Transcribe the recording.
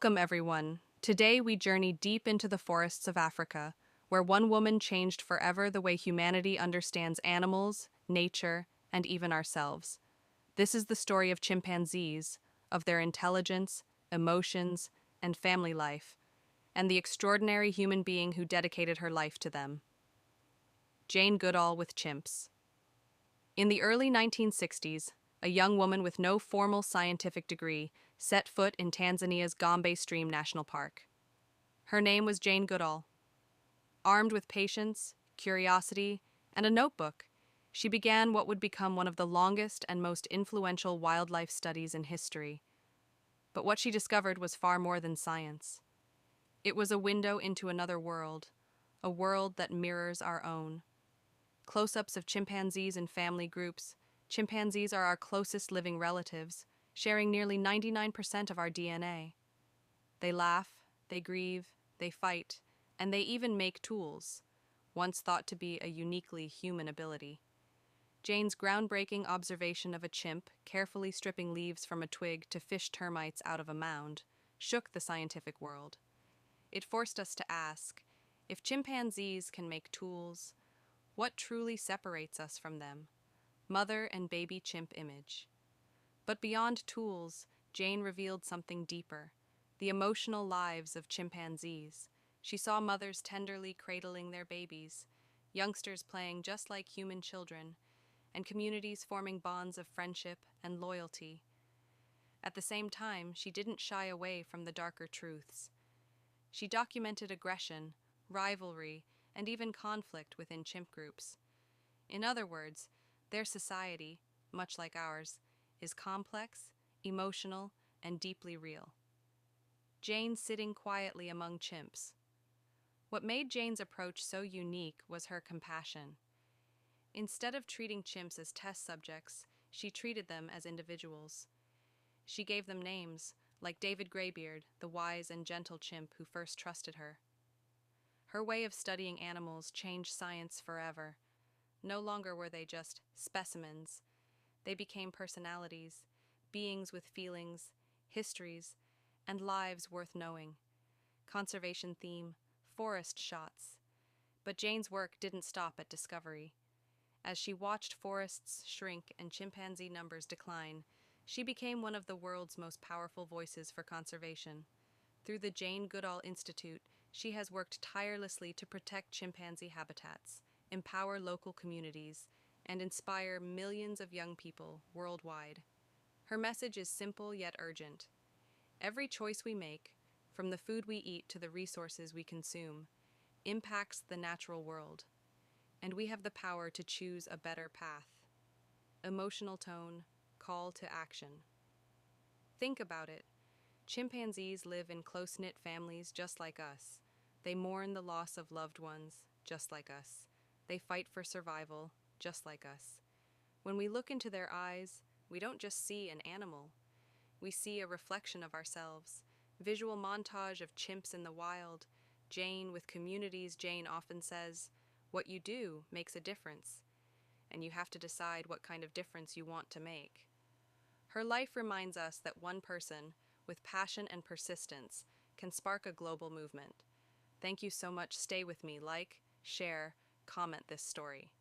Welcome, everyone. Today we journey deep into the forests of Africa, where one woman changed forever the way humanity understands animals, nature, and even ourselves. This is the story of chimpanzees, of their intelligence, emotions, and family life, and the extraordinary human being who dedicated her life to them. Jane Goodall with chimps. In the early 1960s, a young woman with no formal scientific degree set foot in Tanzania's Gombe Stream National Park. Her name was Jane Goodall. Armed with patience, curiosity, and a notebook, she began what would become one of the longest and most influential wildlife studies in history. But what she discovered was far more than science. It was a window into another world, a world that mirrors our own. Close-ups of chimpanzees and family groups. Chimpanzees are our closest living relatives, sharing nearly 99% of our DNA. They laugh, they grieve, they fight, and they even make tools, once thought to be a uniquely human ability. Jane's groundbreaking observation of a chimp carefully stripping leaves from a twig to fish termites out of a mound shook the scientific world. It forced us to ask, if chimpanzees can make tools, what truly separates us from them? Mother and baby chimp image. But beyond tools, Jane revealed something deeper, the emotional lives of chimpanzees. She saw mothers tenderly cradling their babies, youngsters playing just like human children, and communities forming bonds of friendship and loyalty. At the same time, she didn't shy away from the darker truths. She documented aggression, rivalry, and even conflict within chimp groups. In other words, their society, much like ours, is complex, emotional, and deeply real. Jane sitting quietly among chimps. What made Jane's approach so unique was her compassion. Instead of treating chimps as test subjects, she treated them as individuals. She gave them names, like David Greybeard, the wise and gentle chimp who first trusted her. Her way of studying animals changed science forever. No longer were they just specimens. They became personalities, beings with feelings, histories, and lives worth knowing. Conservation theme, forest shots. But Jane's work didn't stop at discovery. As she watched forests shrink and chimpanzee numbers decline, she became one of the world's most powerful voices for conservation. Through the Jane Goodall Institute, she has worked tirelessly to protect chimpanzee habitats, empower local communities, and inspire millions of young people worldwide. Her message is simple yet urgent. Every choice we make, from the food we eat to the resources we consume, impacts the natural world, and we have the power to choose a better path. Emotional tone, call to action. Think about it. Chimpanzees live in close-knit families just like us. They mourn the loss of loved ones just like us. They fight for survival just like us. When we look into their eyes, we don't just see an animal. We see a reflection of ourselves. Visual montage of chimps in the wild. Jane with communities. Jane often says, "What you do makes a difference," and you have to decide what kind of difference you want to make. Her life reminds us that one person, with passion and persistence, can spark a global movement. Thank you so much. Stay with me. Like, share, comment this story.